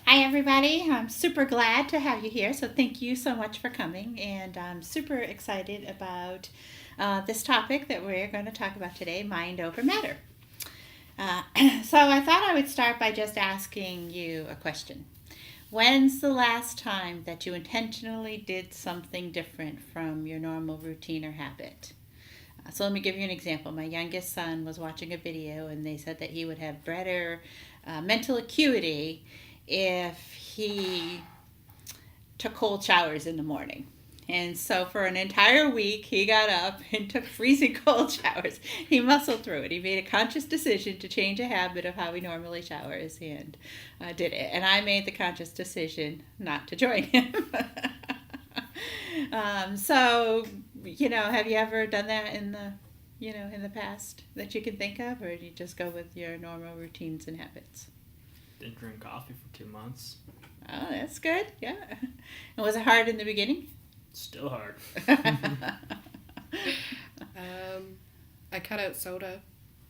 Hi, everybody. I'm super glad to have you here. So, thank you so much for coming. And I'm super excited about this topic that we're going to talk about today, mind over matter. Uh, so, I thought I would start by just asking you a question. When's the last time that you intentionally did something different from your normal routine or habit? So let me give you an example. My youngest son was watching a video, and they said that he would have better mental acuity if he took cold showers in the morning. And so for an entire week, he got up and took freezing cold showers. He muscled through it. He made a conscious decision to change a habit of how he normally showers and did it. And I made the conscious decision not to join him. Have you ever done that in the past that you can think of, or do you just go with your normal routines and habits? Didn't drink coffee for 2 months. Oh, that's good. Yeah. And was it hard in the beginning? Still hard. I cut out soda.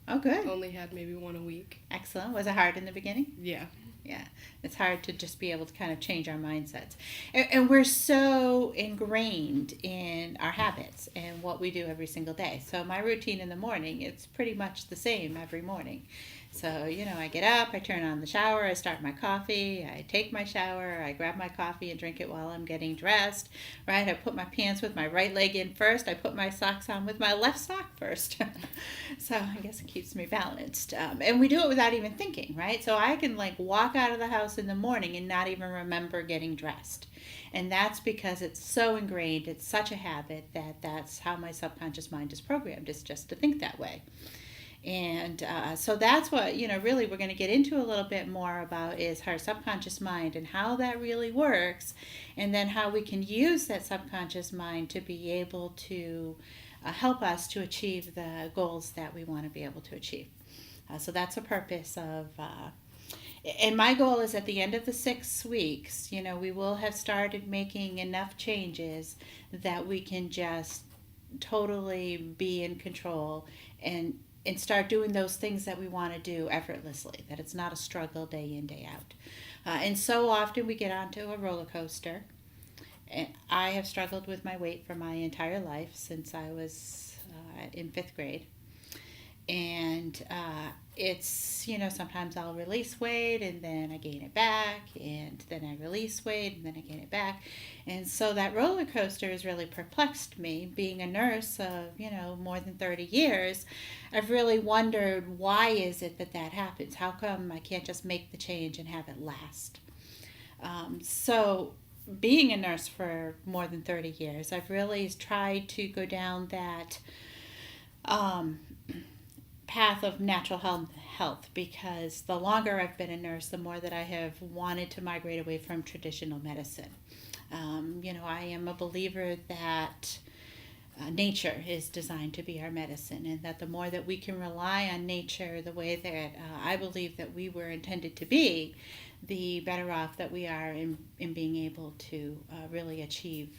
Oh, good. Only had maybe one a week. Excellent. Was it hard in the beginning? Yeah. Yeah, it's hard to just be able to kind of change our mindsets. And we're so ingrained in our habits and what we do every single day. So my routine in the morning, it's pretty much the same every morning. So, I get up, I turn on the shower, I start my coffee, I take my shower, I grab my coffee and drink it while I'm getting dressed, right? I put my pants with my right leg in first, I put my socks on with my left sock first. So I guess it keeps me balanced. And we do it without even thinking, right? So I can walk out of the house in the morning and not even remember getting dressed. And that's because it's so ingrained, it's such a habit that's how my subconscious mind is programmed, is just to think that way. And so that's what, really we're going to get into a little bit more about is our subconscious mind and how that really works, and then how we can use that subconscious mind to be able to help us to achieve the goals that we want to be able to achieve. So that's the purpose of, and my goal is at the end of the 6 weeks, we will have started making enough changes that we can just totally be in control and start doing those things that we want to do effortlessly, that it's not a struggle day in, day out. And so often we get onto a roller coaster. And I have struggled with my weight for my entire life since I was in fifth grade. And it's, sometimes I'll release weight and then I gain it back, and then I release weight and then I gain it back. And so that roller coaster has really perplexed me. Being a nurse of, more than 30 years, I've really wondered, why is it that happens? How come I can't just make the change and have it last? So being a nurse for more than 30 years, I've really tried to go down that path of natural health, because the longer I've been a nurse, the more that I have wanted to migrate away from traditional medicine. I am a believer that nature is designed to be our medicine, and that the more that we can rely on nature the way that I believe that we were intended to be, the better off that we are in being able to really achieve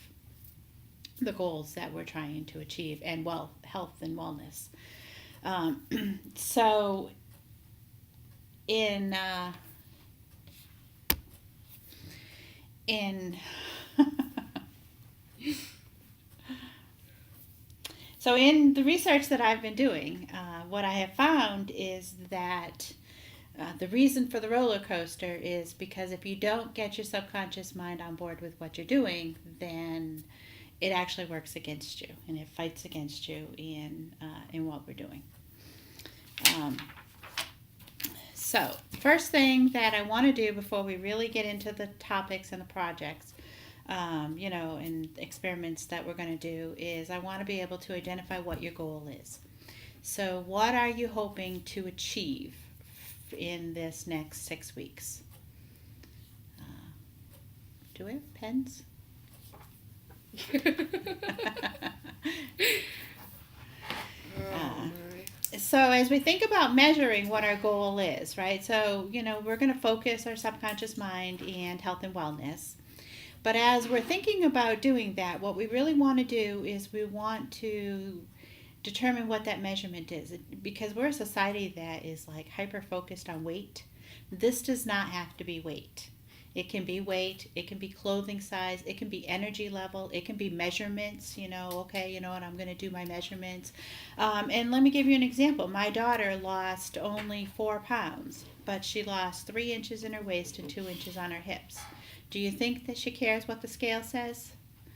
the goals that we're trying to achieve, and health and wellness. So in in so in the research that I've been doing, what I have found is that the reason for the roller coaster is because if you don't get your subconscious mind on board with what you're doing, then it actually works against you, and it fights against you in what we're doing. So, first thing that I want to do before we really get into the topics and the projects, and experiments that we're going to do, is I want to be able to identify what your goal is. So, what are you hoping to achieve in this next 6 weeks? Do we have pens? So as we think about measuring what our goal is, right? So, we're going to focus our subconscious mind and health and wellness. But as we're thinking about doing that, what we really want to do is we want to determine what that measurement is, because we're a society that is hyper focused on weight. This does not have to be weight. It can be weight, it can be clothing size, it can be energy level, it can be measurements. Okay, you know what, I'm going to do my measurements. And let me give you an example. My daughter lost only 4 pounds, but she lost 3 inches in her waist and 2 inches on her hips. Do you think that she cares what the scale says?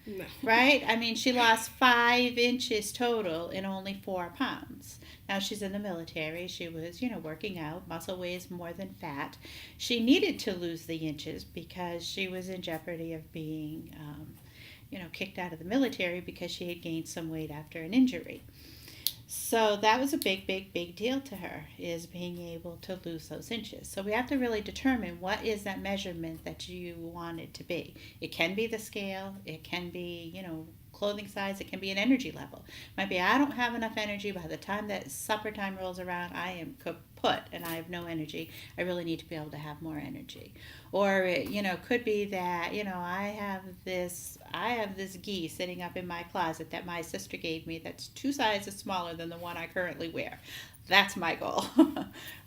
No. Right? I mean, she lost 5 inches total in only 4 pounds. Now she's in the military. She was, working out. Muscle weighs more than fat. She needed to lose the inches because she was in jeopardy of being, kicked out of the military because she had gained some weight after an injury. So that was a big, big, big deal to her, is being able to lose those inches. So we have to really determine what is that measurement that you want it to be. It can be the scale. It can be, clothing size. It can be an energy level. Might be, I don't have enough energy. By the time that supper time rolls around, I am kaput and I have no energy. I really need to be able to have more energy. Or it, could be that, I have this gi sitting up in my closet that my sister gave me that's 2 sizes smaller than the one I currently wear. That's my goal,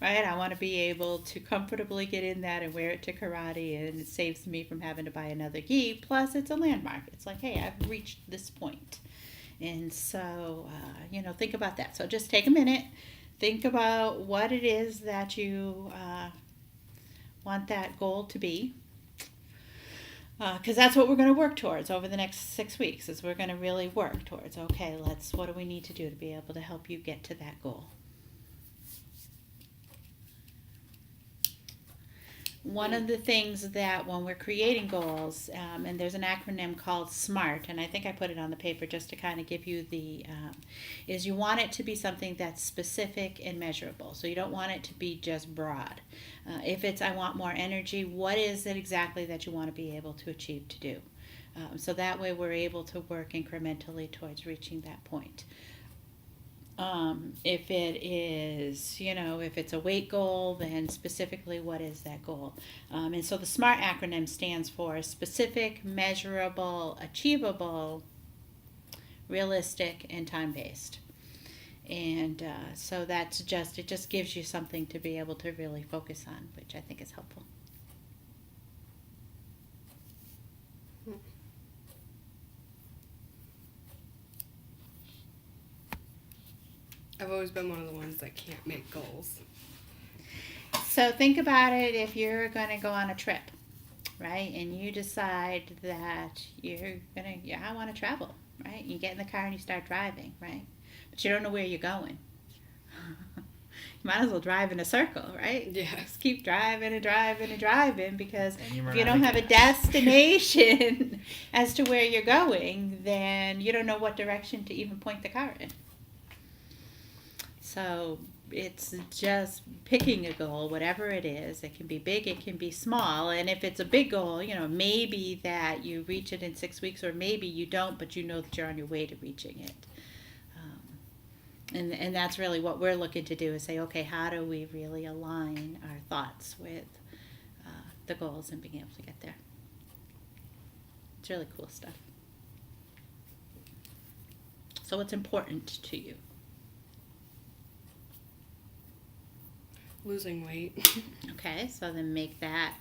right? I want to be able to comfortably get in that and wear it to karate, and it saves me from having to buy another gi. Plus, it's a landmark. It's like, hey, I've reached this point. And so, think about that. So just take a minute, think about what it is that you want that goal to be. Because that's what we're going to work towards over the next 6 weeks, is we're going to really work towards, okay, what do we need to do to be able to help you get to that goal? One of the things that when we're creating goals, and there's an acronym called SMART, and I think I put it on the paper just to kind of give you is you want it to be something that's specific and measurable. So you don't want it to be just broad. If it's, I want more energy, what is it exactly that you want to be able to achieve to do? So that way we're able to work incrementally towards reaching that point. If it is, if it's a weight goal, then specifically what is that goal? And so the SMART acronym stands for specific, measurable, achievable, realistic, and time-based. And so it just gives you something to be able to really focus on, which I think is helpful. I've always been one of the ones that can't make goals. So think about it. If you're going to go on a trip, right, and you decide that I want to travel, right? You get in the car and you start driving, right? But you don't know where you're going. You might as well drive in a circle, right? Yeah. Just keep driving and driving and driving, because And you if run you out don't of have a gas. destination as to where you're going, then you don't know what direction to even point the car in. So it's just picking a goal, whatever it is. It can be big, it can be small. And if it's a big goal, maybe that you reach it in 6 weeks, or maybe you don't, but you know that you're on your way to reaching it. And that's really what we're looking to do, is say, okay, how do we really align our thoughts with the goals and being able to get there? It's really cool stuff. So what's important to you? Losing weight. Okay, so then make that,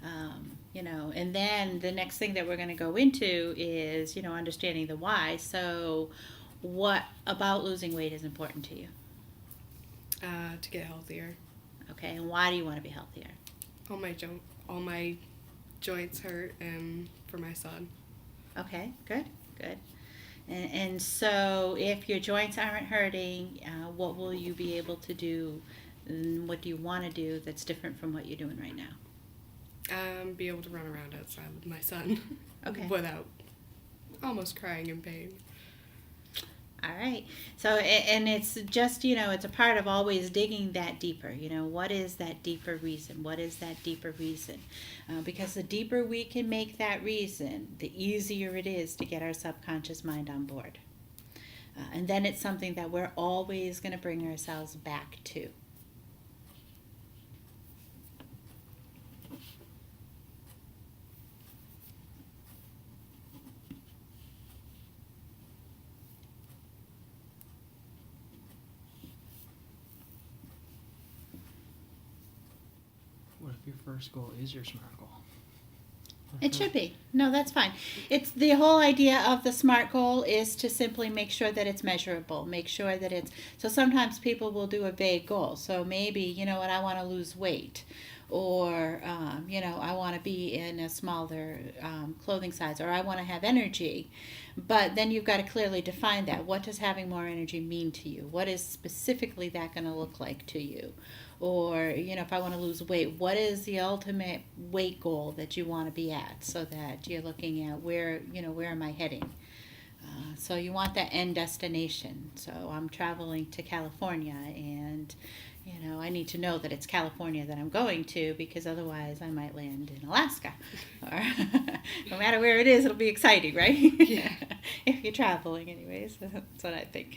and then the next thing that we're going to go into is, understanding the why. So what about losing weight is important to you? To get healthier. Okay, and why do you want to be healthier? All my joints hurt, and for my son. Okay, good. And so if your joints aren't hurting, what will you be able to do? And what do you want to do that's different from what you're doing right now? Be able to run around outside with my son. Okay. Without almost crying in pain. All right. So, and it's just, it's a part of always digging that deeper. What is that deeper reason? What is that deeper reason? Because the deeper we can make that reason, the easier it is to get our subconscious mind on board. And then it's something that we're always going to bring ourselves back to. What if your first goal is your SMART goal? It should be. No, that's fine. It's the whole idea of the SMART goal is to simply make sure that it's measurable. Make sure that it's so sometimes people will do a vague goal. So maybe, you know what, I want to lose weight, or you know, I want to be in a smaller clothing size, or I want to have energy. But then you've got to clearly define that. What does having more energy mean to you? What is specifically that going to look like to you? Or, you know, if I want to lose weight, what is the ultimate weight goal that you want to be at, so that you're looking at where, you know, where am I heading? So you want that end destination. So I'm traveling to California, and, you know, I need to know that it's California that I'm going to, because otherwise I might land in Alaska. Or no matter where it is, it'll be exciting, right? Yeah. If you're traveling anyways. That's what I think.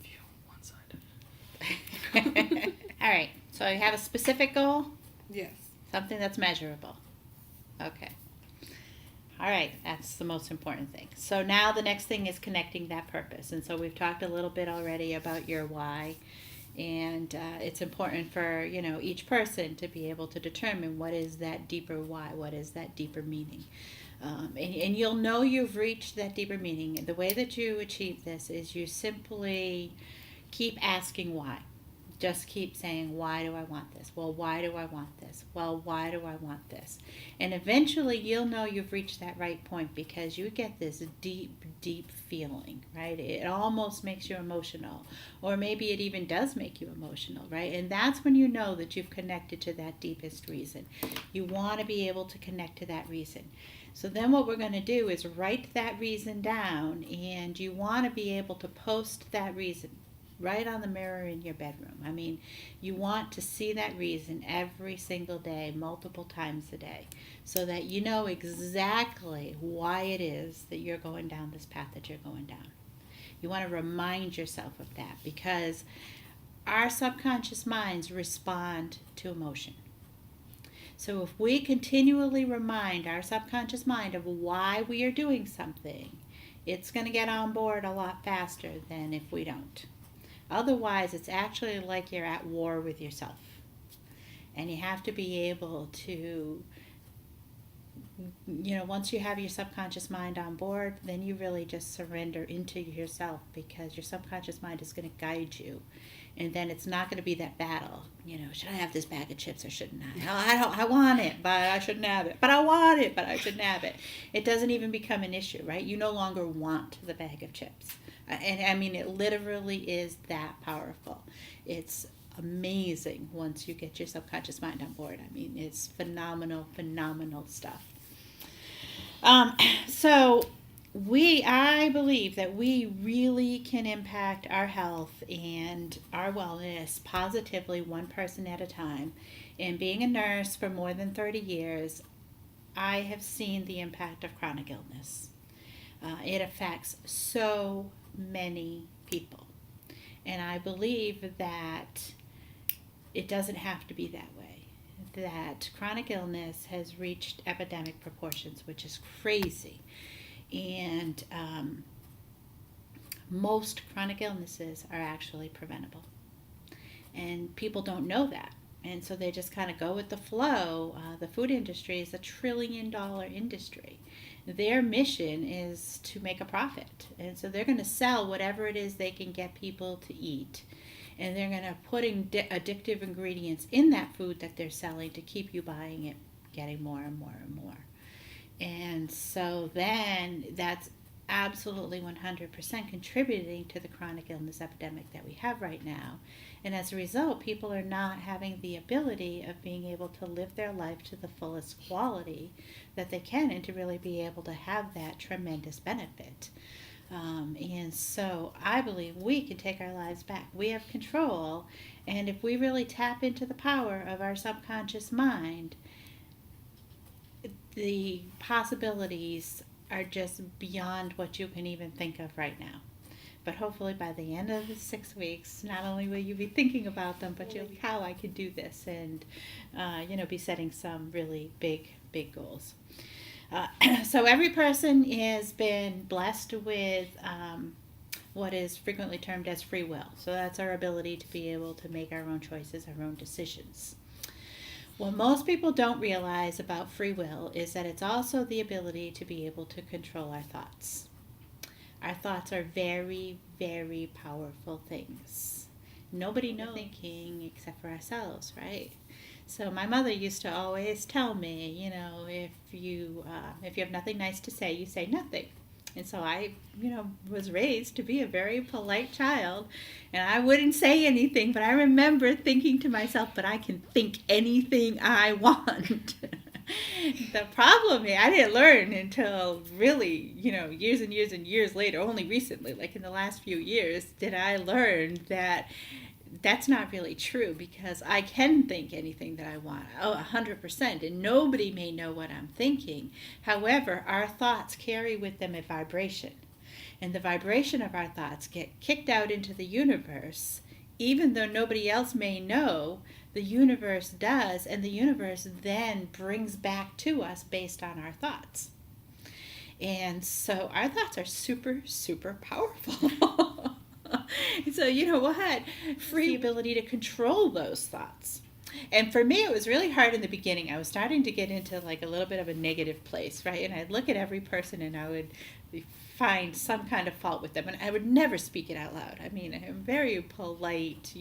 View one-sided. All right. So you have a specific goal, Yes. something that's measurable. Okay. All right. That's the most important thing. So now the next thing is connecting that purpose. And so we've talked a little bit already about your why. And it's important for, you know, each person to be able to determine what is that deeper why, what is that deeper meaning. And you'll know you've reached that deeper meaning. The way that you achieve this is you simply keep asking why. Just keep saying, why do I want this? Well, why do I want this? Well, why do I want this? And eventually you'll know you've reached that right point, because you get this deep, deep feeling, right? It almost makes you emotional, or maybe it even does make you emotional, right? And that's when you know that you've connected to that deepest reason. You want to be able to connect to that reason. So then what we're going to do is write that reason down, and you want to be able to post that reason right on the mirror in your bedroom. I mean, you want to see that reason every single day, multiple times a day, so that you know exactly why it is that you're going down this path that you're going down. You want to remind yourself of that, because our subconscious minds respond to emotion. So if we continually remind our subconscious mind of why we are doing something, it's going to get on board a lot faster than if we don't. Otherwise, it's actually like you're at war with yourself. And you have to be able to, you know, once you have your subconscious mind on board, then you really just surrender into yourself, because your subconscious mind is going to guide you. And then it's not going to be that battle. You know, should I have this bag of chips or shouldn't I? I want it, but I shouldn't have it. But I want it, but I shouldn't have it. It doesn't even become an issue, right? You no longer want the bag of chips. And I mean, it literally is that powerful. It's amazing once you get your subconscious mind on board. I mean, it's phenomenal, phenomenal stuff. So I believe that we really can impact our health and our wellness positively, one person at a time. And being a nurse for more than 30 years, I have seen the impact of chronic illness. It affects so many people. And I believe that it doesn't have to be that way. That chronic illness has reached epidemic proportions, which is crazy. And most chronic illnesses are actually preventable. And people don't know that. And so they just kind of go with the flow. The food industry is $1 trillion industry. Their mission is to make a profit. And so they're going to sell whatever it is they can get people to eat. And they're going to put addictive ingredients in that food that they're selling to keep you buying it, getting more and more and more. And so then that's absolutely 100% contributing to the chronic illness epidemic that we have right now. And as a result, people are not having the ability of being able to live their life to the fullest quality that they can, and to really be able to have that tremendous benefit. And so I believe we can take our lives back. We have control, and if we really tap into the power of our subconscious mind, the possibilities are just beyond what you can even think of right now. But hopefully by the end of the 6 weeks, not only will you be thinking about them, but you'll be, how I could do this, and be setting some really big goals. So every person has been blessed with what is frequently termed as free will. So that's our ability to be able to make our own choices, our own decisions. What most people don't realize about free will is that it's also the ability to be able to control our thoughts. Our thoughts are very, very powerful things. Nobody knows thinking except for ourselves, right? So my mother used to always tell me, if you have nothing nice to say, you say nothing. And so I, was raised to be a very polite child, and I wouldn't say anything, but I remember thinking to myself, but I can think anything I want. The problem is, I didn't learn until really, years and years and years later, only recently, like in the last few years, did I learn that that's not really true, because I can think anything that I want, 100%, and nobody may know what I'm thinking. However, our thoughts carry with them a vibration, and the vibration of our thoughts get kicked out into the universe. Even though nobody else may know, the universe does, and the universe then brings back to us based on our thoughts. And so our thoughts are super, super powerful. So you know what? Free ability to control those thoughts. And for me, it was really hard in the beginning. I was starting to get into like a little bit of a negative place, right? And I'd look at every person and I would find some kind of fault with them, and I would never speak it out loud. I mean, I'm very polite,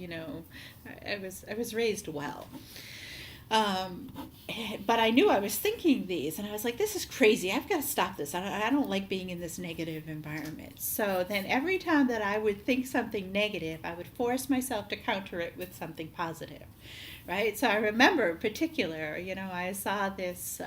I was raised well. But I knew I was thinking these, and I was like, this is crazy. I've got to stop this. I don't like being in this negative environment. So then every time that I would think something negative, I would force myself to counter it with something positive, right? So I remember in particular, I saw this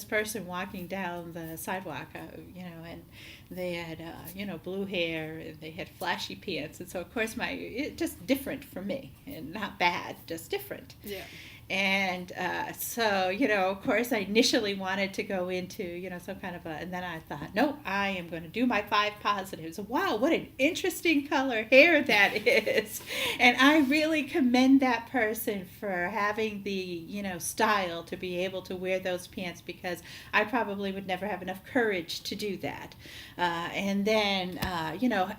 person walking down the sidewalk, and they had, blue hair, and they had flashy pants. And so, of course, it just different for me, and not bad, just different. Yeah. And so, of course, I initially wanted to go into, some kind of and then I thought, nope, I am going to do my 5 positives. Wow, what an interesting color hair that is. And I really commend that person for having the, style to be able to wear those pants, because I probably would never have enough courage to do that. And then,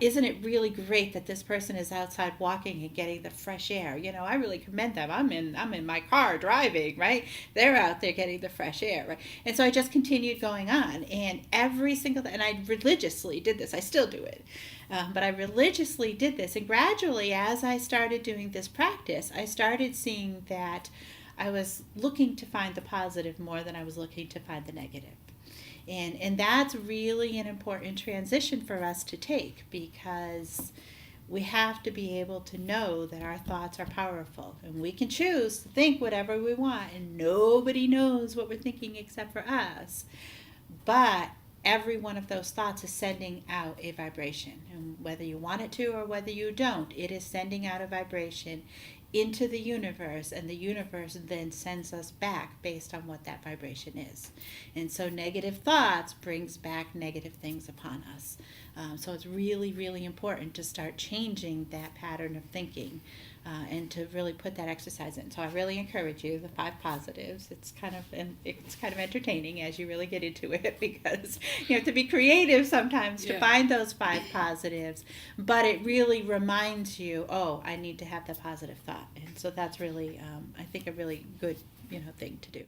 isn't it really great that this person is outside walking and getting the fresh air? I really commend them. I'm in my car driving, right? They're out there getting the fresh air, right? And so I just continued going on, and every single, and I religiously did this. I still do it. But I religiously did this, and gradually, as I started doing this practice, I started seeing that I was looking to find the positive more than I was looking to find the negative. And that's really an important transition for us to take, because we have to be able to know that our thoughts are powerful, and we can choose to think whatever we want, and nobody knows what we're thinking except for us. But every one of those thoughts is sending out a vibration, and whether you want it to or whether you don't, it is sending out a vibration into the universe, and the universe then sends us back based on what that vibration is. And so negative thoughts brings back negative things upon us. So it's really, really important to start changing that pattern of thinking, and to really put that exercise in. So I really encourage you, the 5 positives. It's kind of entertaining as you really get into it, because you have to be creative sometimes to find those 5 positives. But it really reminds you, oh, I need to have the positive thought, and so that's really, I think, a really good thing to do.